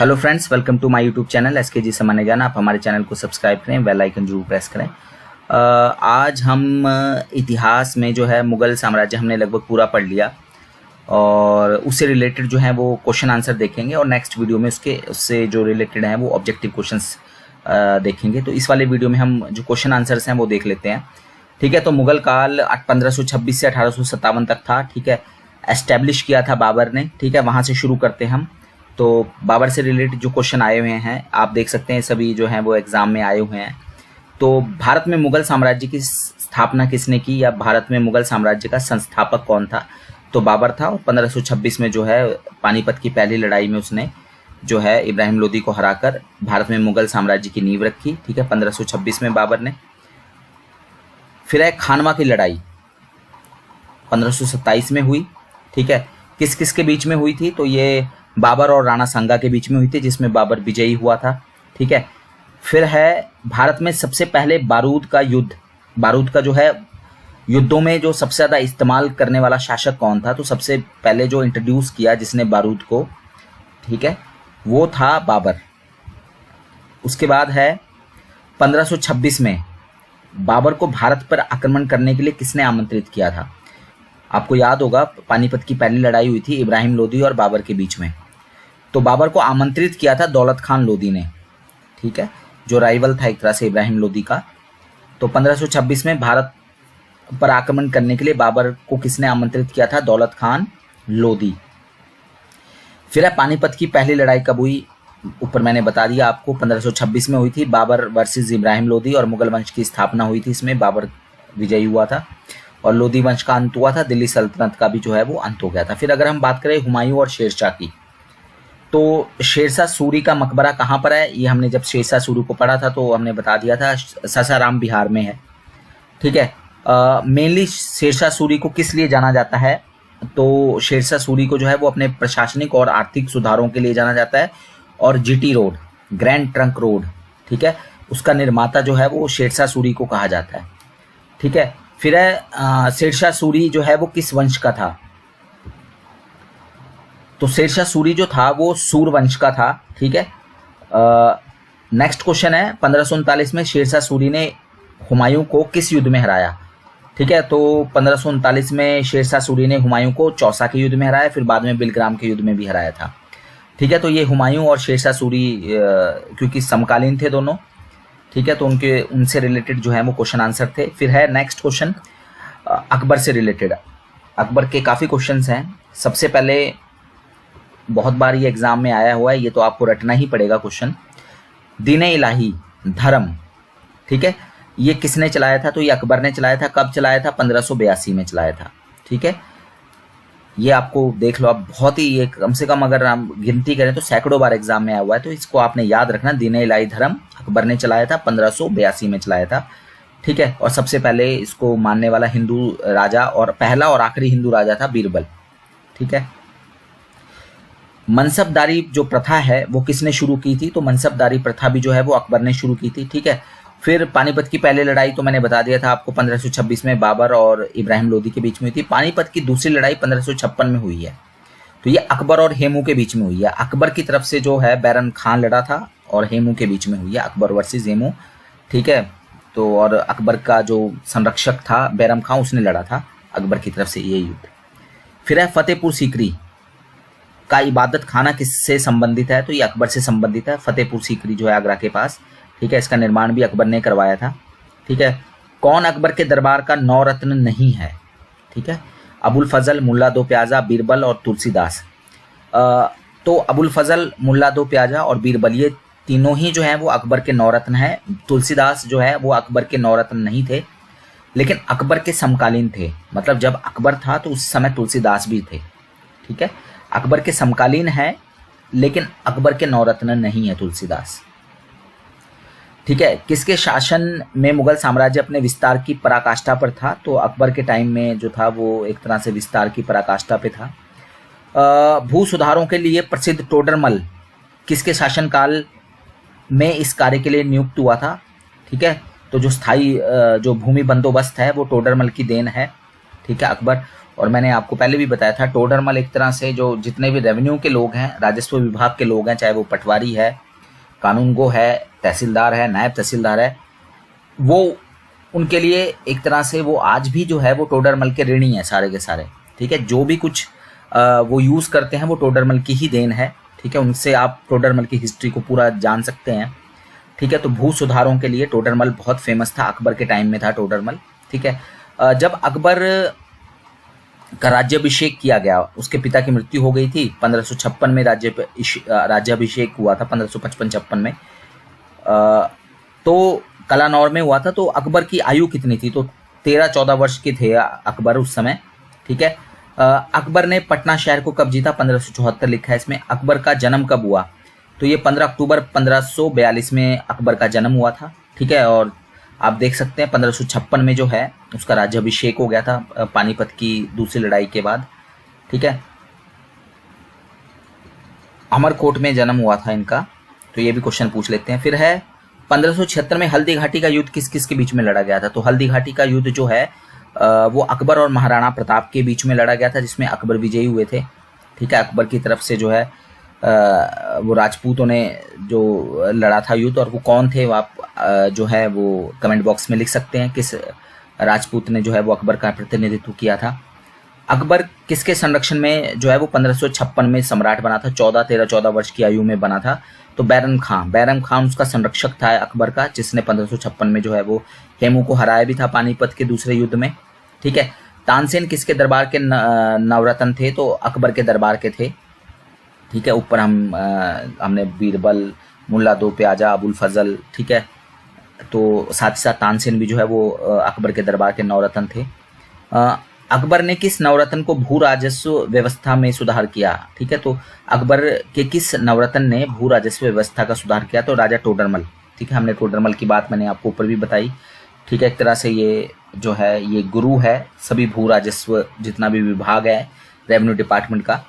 Hello friends, welcome to my YouTube channel SKG Samanya Gyan. आप हमारे channel को सब्सक्राइब करें, बेल आइकन जरूर प्रेस करें। आज हम इतिहास में जो है मुग़ल साम्राज्य हमने लगभग पूरा पढ़ लिया और उससे रिलेटेड जो है वो क्वेश्चन आंसर देखेंगे और नेक्स्ट वीडियो में उससे जो रिलेटेड हैं वो ऑब्जेक्टिव क्वेश्चंस देखेंगे। तो इस वाले वीडियो में हम जो क्वेश्चन आंसर्स हैं वो देख लेते हैं। ठीक है, तो मुग़ल काल 1526 से 1857 तक था। ठीक है, एस्टेब्लिश किया था बाबर ने। ठीक है, वहाँ से शुरू करते हैं हम। तो बाबर से रिलेटेड जो क्वेश्चन आए हुए हैं आप देख सकते हैं, सभी जो हैं वो एग्जाम में आए हुए हैं। तो भारत में मुग़ल साम्राज्य की स्थापना किसने की, या भारत में मुग़ल साम्राज्य का संस्थापक कौन था? तो बाबर था। और 1526 में जो है पानीपत की पहली लड़ाई में उसने जो है इब्राहिम लोदी को हराकर भारत में मुग़ल साम्राज्य की नींव रखी। ठीक है, 1526 में बाबर ने। फिर है खानवा की लड़ाई, 1527 में हुई। ठीक है, किस किस के बीच में हुई थी? तो ये बाबर और राणा सांगा के बीच में हुई थी, जिसमें बाबर विजयी हुआ था। ठीक है, फिर है भारत में सबसे पहले बारूद का युद्ध, बारूद का जो है युद्धों में जो सबसे ज़्यादा इस्तेमाल करने वाला शासक कौन था? तो सबसे पहले जो इंट्रोड्यूस किया जिसने बारूद को, ठीक है, वो था बाबर। उसके बाद है 1526 में बाबर को भारत पर आक्रमण करने के लिए किसने आमंत्रित किया था? आपको याद होगा पानीपत की पहली लड़ाई हुई थी इब्राहिम लोदी और बाबर के बीच में। तो बाबर को आमंत्रित किया था दौलत खान लोदी ने। ठीक है, जो राइवल था एक तरह से इब्राहिम लोदी का। तो 1526 में भारत पर आक्रमण करने के लिए बाबर को किसने आमंत्रित किया था? दौलत खान लोदी। फिर है पानीपत की पहली लड़ाई कब हुई? ऊपर मैंने बता दिया आपको, 1526 में हुई थी। बाबर वर्सेस इब्राहिम लोदी और मुगल वंश की स्थापना हुई थी। इसमें बाबर विजयी हुआ था और लोदी वंश का अंत हुआ था। दिल्ली सल्तनत का भी जो है वो अंत हो गया था। फिर अगर हम बात करें हुमायूं और शेरशाह की, तो शेरशाह सूरी का मकबरा कहाँ पर है? ये हमने जब शेरशाह सूरी को पढ़ा था तो हमने बता दिया था, सासाराम बिहार में है। ठीक है, मेनली शेरशाह सूरी को किस लिए जाना जाता है? तो शेरशाह सूरी को जो है वो अपने प्रशासनिक और आर्थिक सुधारों के लिए जाना जाता है। और GT road, grand trunk road, ठीक है, उसका निर्माता जो है वो शेरशाह सूरी को कहा जाता है। ठीक है, फिर है शेरशाह सूरी जो है वो किस वंश का था? तो शेरशाह सूरी जो था वो सूर वंश का था। ठीक है, नेक्स्ट क्वेश्चन है 1539 में शेरशाह सूरी ने हुमायूं को किस युद्ध में हराया? ठीक है, तो 1539 में शेरशाह सूरी ने हुमायूं को चौसा के युद्ध में हराया, फिर बाद में बिलग्राम के युद्ध में भी हराया था। ठीक है, तो ये हुमायूं और शेरशाह सूरी क्योंकि समकालीन थे दोनों, ठीक है, तो उनसे रिलेटेड जो है वो क्वेश्चन आंसर थे। फिर है नेक्स्ट क्वेश्चन अकबर से रिलेटेड। अकबर के काफ़ी क्वेश्चंस हैं। सबसे पहले बहुत बार ये एग्जाम में आया हुआ है, ये तो आपको रटना ही पड़ेगा क्वेश्चन। दीन इलाही, धर्म, ठीक है, ये किसने चलाया था? तो ये अकबर ने चलाया था। कब चलाया था? 1582 में चलाया था। ठीक है, ये आपको देख लो, आप बहुत ही, ये कम से कम अगर हम गिनती करें तो सैकड़ों बार एग्जाम में आया हुआ है, तो इसको आपने याद रखना। दीन इलाही धर्म अकबर ने चलाया था, 1582 में चलाया था। ठीक है, और सबसे पहले इसको मानने वाला हिंदू राजा और पहला और आखिरी हिंदू राजा था बीरबल। ठीक है, मनसबदारी जो प्रथा है वो किसने शुरू की थी? तो मनसबदारी प्रथा भी जो है वो अकबर ने शुरू की थी। ठीक है, फिर पानीपत की पहली लड़ाई तो मैंने बता दिया था आपको, 1526 में बाबर और इब्राहिम लोदी के बीच में हुई थी। पानीपत की दूसरी लड़ाई 1556 में हुई है, तो ये अकबर और हेमू के बीच में हुई है। अकबर की तरफ से जो है बैरन खान लड़ा था और हेमू के बीच में हुई है, अकबर वर्सेस हेमू। ठीक है, तो और अकबर का जो संरक्षक था बैरम खान, उसने लड़ा था अकबर की तरफ से ये युद्ध। फिर है फतेहपुर सीकरी का इबादत खाना किससे संबंधित है? तो ये अकबर से संबंधित है। फतेहपुर सीकरी जो है आगरा के पास, ठीक है, इसका निर्माण भी अकबर ने करवाया था। ठीक है, कौन अकबर के दरबार का नौरत्न नहीं है? ठीक है, अबुल फजल, मुल्ला दो प्याजा, बीरबल और तुलसीदास। तो अबुल फजल, मुल्ला दो प्याजा और बीरबल, ये तीनों ही जो है वो अकबर के नौरत्न हैं। तुलसीदास जो है वो अकबर के नौरत्न नहीं थे, लेकिन अकबर के समकालीन थे। मतलब जब अकबर था तो उस समय तुलसीदास भी थे। ठीक है, अकबर के समकालीन है लेकिन अकबर के नौरत्न नहीं है तुलसीदास। ठीक है, किसके शासन में मुगल साम्राज्य अपने विस्तार की पराकाष्ठा पर था? तो अकबर के टाइम में जो था वो एक तरह से विस्तार की पराकाष्ठा पे था। भू सुधारों के लिए प्रसिद्ध टोडरमल किसके शासनकाल में इस कार्य के लिए नियुक्त हुआ था? ठीक है, तो जो स्थायी जो भूमि बंदोबस्त है वो टोडरमल की देन है। ठीक है, अकबर। और मैंने आपको पहले भी बताया था, टोडरमल एक तरह से जो जितने भी रेवेन्यू के लोग हैं, राजस्व विभाग के लोग हैं, चाहे वो पटवारी है, कानूनगो है, तहसीलदार है, नायब तहसीलदार है, वो उनके लिए एक तरह से वो आज भी जो है वो टोडरमल के ऋणी है सारे के सारे। ठीक है, जो भी कुछ वो यूज़ करते हैं वो टोडरमल की ही देन है। ठीक है, उनसे आप टोडरमल की हिस्ट्री को पूरा जान सकते हैं। ठीक है, तो भू सुधारों के लिए टोडरमल बहुत फेमस था, अकबर के टाइम में था टोडरमल। ठीक है, जब अकबर का राज्याभिषेक किया गया, उसके पिता की मृत्यु हो गई थी 1556 में, राज्याभिषेक हुआ था 1555-56 में, तो कलानौर में हुआ था। तो अकबर की आयु कितनी थी? तो 13-14 वर्ष के थे अकबर उस समय। ठीक है, अकबर ने पटना शहर को कब जीता? 1574 लिखा है इसमें। अकबर का जन्म कब हुआ? तो ये 15 अक्टूबर 1542 में अकबर का जन्म हुआ था। ठीक है, और आप देख सकते हैं 1556 में जो है उसका राज्याभिषेक हो गया था पानीपत की दूसरी लड़ाई के बाद। ठीक है, अमरकोट में जन्म हुआ था इनका, तो ये भी क्वेश्चन पूछ लेते हैं। फिर है 1576 में हल्दी घाटी का युद्ध किस किस के बीच में लड़ा गया था? तो हल्दी घाटी का युद्ध जो है वो अकबर और महाराणा प्रताप के बीच में लड़ा गया था, जिसमें अकबर विजयी हुए थे। ठीक है, अकबर की तरफ से जो है वो राजपूतों ने जो लड़ा था युद्ध, और वो कौन थे वो आप जो है वो कमेंट बॉक्स में लिख सकते हैं, किस राजपूत ने जो है वो अकबर का प्रतिनिधित्व किया था। अकबर किसके संरक्षण में जो है वो 1556 में सम्राट बना था? 13-14 वर्ष की आयु में बना था। तो बैरम खान उसका संरक्षक था अकबर का, जिसने 1556 में जो है वो हेमू को हराया भी था पानीपत के दूसरे युद्ध में। ठीक है, तानसेन किसके दरबार के नवरत्न थे? तो अकबर के दरबार के थे। ठीक है, ऊपर हमने बीरबल, मुल्ला दो प्याजा, अबुल फजल, ठीक है, तो साथ ही साथ तानसेन भी जो है वो अकबर के दरबार के नवरत्न थे। अकबर ने किस नवरत्न को भू राजस्व व्यवस्था में सुधार किया? ठीक है, तो अकबर के किस नवरत्न ने भू राजस्व व्यवस्था का सुधार किया? तो राजा टोडरमल। ठीक है, हमने टोडरमल की बात मैंने आपको ऊपर भी बताई। ठीक है, एक तरह से ये जो है ये गुरु है सभी भू राजस्व जितना भी विभाग है रेवेन्यू डिपार्टमेंट का।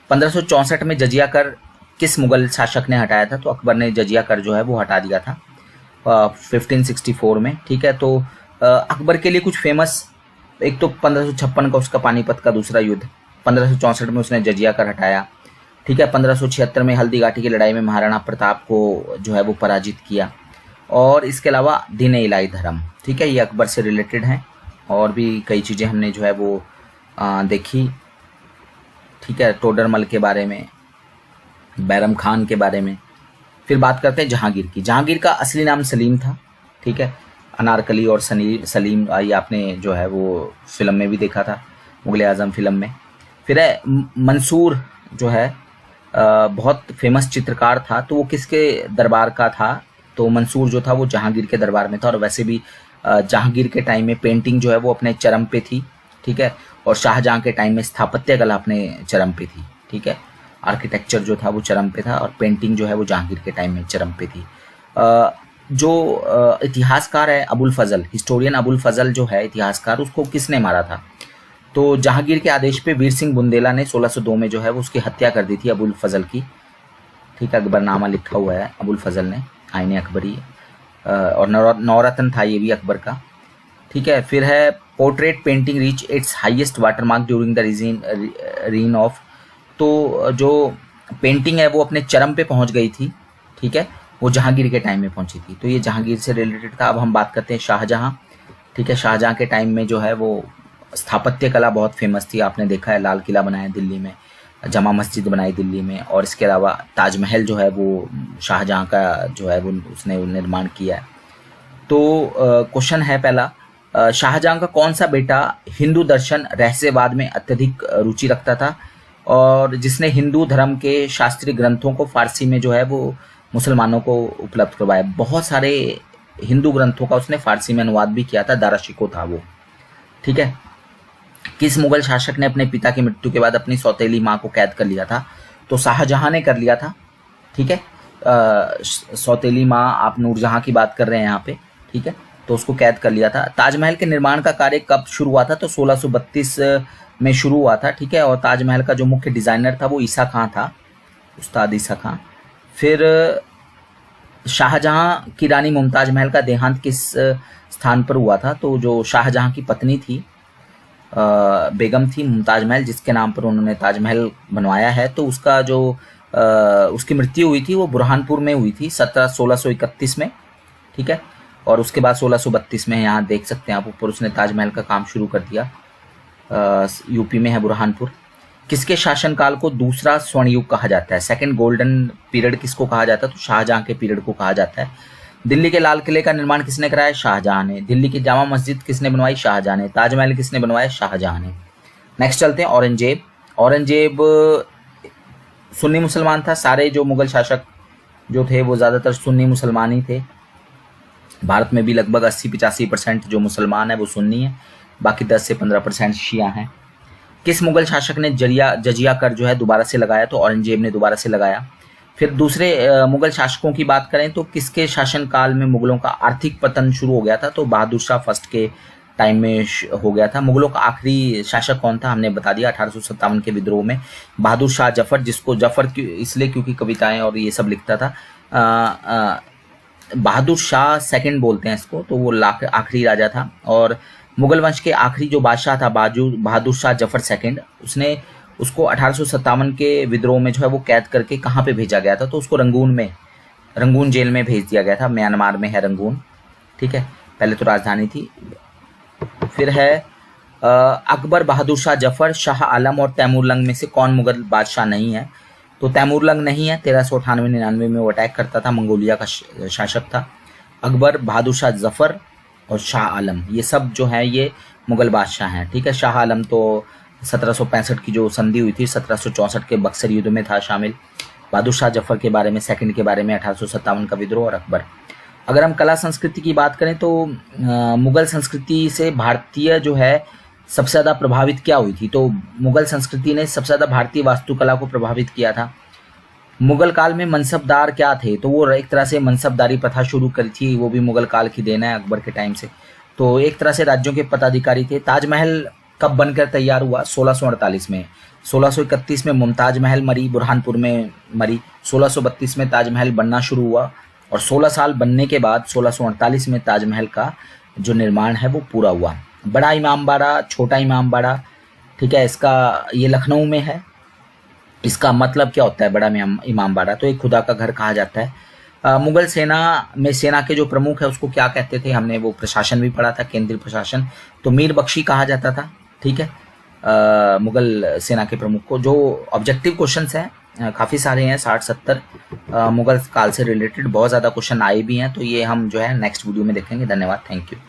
1564 में जजिया कर किस मुगल शासक ने हटाया था? तो अकबर ने जजिया कर जो है वो हटा दिया था 1564 में। ठीक है, तो अकबर के लिए कुछ फेमस, एक तो 1556 का उसका पानीपत का दूसरा युद्ध, 1564 में उसने जजिया कर हटाया। ठीक है, 1576 में हल्दी घाटी की लड़ाई में महाराणा प्रताप को जो है वो पराजित किया, और इसके अलावा दीन इलाही धर्म। ठीक है, ये अकबर से रिलेटेड हैं, और भी कई चीज़ें हमने जो है वो देखी। ठीक है, टोडरमल के बारे में, बैरम खान के बारे में। फिर बात करते हैं जहांगीर की। जहांगीर का असली नाम सलीम था। ठीक है, अनारकली और सलीम ये आपने जो है वो फिल्म में भी देखा था, मुगल आजम फिल्म में। फिर है मंसूर जो है बहुत फेमस चित्रकार था, तो वो किसके दरबार का था? तो मंसूर जो था वो जहांगीर के दरबार में था, और वैसे भी जहांगीर के टाइम में पेंटिंग जो है वो अपने चरम पे थी। ठीक है, और शाहजहां के टाइम में स्थापत्य कला अपने चरम पे थी। ठीक है, आर्किटेक्चर जो था वो चरम पे था, और पेंटिंग जो है वो जहांगीर के टाइम में चरम पे थी। जो इतिहासकार है अबुल फजल, हिस्टोरियन अबुल फजल जो है इतिहासकार, उसको किसने मारा था? तो जहांगीर के आदेश पे वीर सिंह बुंदेला ने 1602 में जो है वो उसकी हत्या कर दी थी अबुल फजल की। ठीक है, अकबरनामा लिखा हुआ है अबुल फजल ने, आईने अकबरी, और नवरत्न था ये भी अकबर का। ठीक है, फिर है portrait painting reach its highest watermark during the reign of. तो जो पेंटिंग है वो अपने चरम पे पहुंच गई थी। ठीक है, वो जहांगीर के टाइम में पहुंची थी, तो ये जहांगीर से रिलेटेड था। अब हम बात करते हैं शाहजहां। ठीक है, शाहजहां के टाइम में जो है वो स्थापत्य कला बहुत फेमस थी। आपने देखा है लाल किला बनाया दिल्ली में, जमा मस्जिद बनाई दिल्ली में, और इसके अलावा ताजमहल जो है वो शाहजहां का जो है वो उसने निर्माण किया है। तो क्वेश्चन है पहला, शाहजहां का कौन सा बेटा हिंदू दर्शन रहस्यवाद में अत्यधिक रुचि रखता था, और जिसने हिंदू धर्म के शास्त्रीय ग्रंथों को फारसी में जो है वो मुसलमानों को उपलब्ध करवाया? बहुत सारे हिंदू ग्रंथों का उसने फारसी में अनुवाद भी किया था, दारा शिकोह था वो। ठीक है, किस मुगल शासक ने अपने पिता की मृत्यु के बाद अपनी सौतेली माँ को कैद कर लिया था? तो शाहजहां ने कर लिया था। ठीक है, सौतेली माँ, आप नूरजहां की बात कर रहे हैं यहाँ पे। ठीक है, तो उसको कैद कर लिया था। ताजमहल के निर्माण का कार्य कब शुरू हुआ था? तो 1632 में शुरू हुआ था। ठीक है, और ताजमहल का जो मुख्य डिजाइनर था वो ईसा खां था, उस्ताद ईसा खां। फिर शाहजहां की रानी मुमताज महल का देहांत किस स्थान पर हुआ था? तो जो शाहजहां की पत्नी थी बेगम थी मुमताज महल, जिसके नाम पर उन्होंने ताजमहल बनवाया है। तो उसका जो उसकी मृत्यु हुई थी वो बुरहानपुर में हुई थी 1631 में, ठीक है। और उसके बाद 1632 में यहाँ देख सकते हैं आप ऊपर उसने ताजमहल का काम शुरू कर दिया। यूपी में है बुरहानपुर। किसके शासनकाल को दूसरा स्वर्ण युग कहा जाता है? सेकंड गोल्डन पीरियड किसको कहा जाता है? तो शाहजहां के पीरियड को कहा जाता है। दिल्ली के लाल किले का निर्माण किसने कराया? शाहजहां ने। दिल्ली की जामा मस्जिद किसने बनवाई? शाहजहां ने। ताजमहल किसने बनवाया? शाहजहां ने। नेक्स्ट चलते हैं औरंगजेब। औरंगजेब सुन्नी मुसलमान था। सारे जो मुगल शासक जो थे वो ज़्यादातर सुन्नी मुसलमान ही थे। भारत में भी लगभग 80-85% जो मुसलमान है वो सुन्नी है, बाकी 10 से 15% शिया हैं। किस मुगल शासक ने जजिया कर जो है दोबारा से लगाया? तो औरंगजेब ने दोबारा से लगाया। फिर दूसरे मुगल शासकों की बात करें तो किसके शासनकाल में मुगलों का आर्थिक पतन शुरू हो गया था? तो बहादुर शाह फर्स्ट के टाइम में हो गया था। मुगलों का आखिरी शासक कौन था? हमने बता दिया 1857 के विद्रोह में बहादुर शाह जफर, जिसको जफर इसलिए क्योंकि कविताएं और ये सब लिखता था। बहादुर शाह सेकंड बोलते हैं इसको, तो वो आखिरी राजा था। और मुगल वंश के आखिरी जो बादशाह था बहादुर शाह जफर सेकंड, उसने उसको 1857 के विद्रोह में जो है वो कैद करके कहाँ पे भेजा गया था? तो उसको रंगून जेल में भेज दिया गया था। म्यांमार में है रंगून, ठीक है, पहले तो राजधानी थी। फिर है अकबर, बहादुर शाह जफर, शाह आलम और तैमूरलंग में से कौन मुगल बादशाह नहीं है? तो तैमूरलंग नहीं है, 1398-99 में वो अटैक करता था, मंगोलिया का शासक था। अकबर, बहादुर शाह जफर और शाह आलम, ये सब जो है ये मुगल बादशाह हैं, ठीक है। शाह आलम तो 1765 की जो संधि हुई थी 1764 के बक्सर युद्ध में था शामिल। बहादुर शाह जफर के बारे में, सेकंड के बारे में 1857 का विद्रोह, और अकबर। अगर हम कला संस्कृति की बात करें तो मुगल संस्कृति से भारतीय जो है सबसे ज़्यादा प्रभावित क्या हुई थी? तो मुगल संस्कृति ने सबसे ज़्यादा भारतीय वास्तुकला को प्रभावित किया था। मुगल काल में मनसबदार क्या थे? तो वो एक तरह से मनसबदारी प्रथा शुरू करी थी, वो भी मुगल काल की देन है, अकबर के टाइम से। तो एक तरह से राज्यों के पदाधिकारी थे। ताजमहल कब बनकर तैयार हुआ? 1648 में। 1631 में मुमताज महल मरी, बुरहानपुर में मरी। 1632 में ताजमहल बनना शुरू हुआ और 16 साल बनने के बाद 1648 में ताजमहल का जो निर्माण है वो पूरा हुआ। बड़ा इमामबाड़ा, छोटा इमामबाड़ा, ठीक है, इसका ये लखनऊ में है। इसका मतलब क्या होता है बड़ा इमामबाड़ा? तो एक खुदा का घर कहा जाता है। मुगल सेना में सेना के जो प्रमुख है उसको क्या कहते थे? हमने वो प्रशासन भी पढ़ा था, केंद्रीय प्रशासन। तो मीर बख्शी कहा जाता था, ठीक है, मुगल सेना के प्रमुख को। जो ऑब्जेक्टिव क्वेश्चंस हैं काफ़ी सारे हैं, 60-70 मुगल काल से रिलेटेड बहुत ज़्यादा क्वेश्चन आए भी हैं। तो ये हम जो है नेक्स्ट वीडियो में देखेंगे। धन्यवाद, थैंक यू।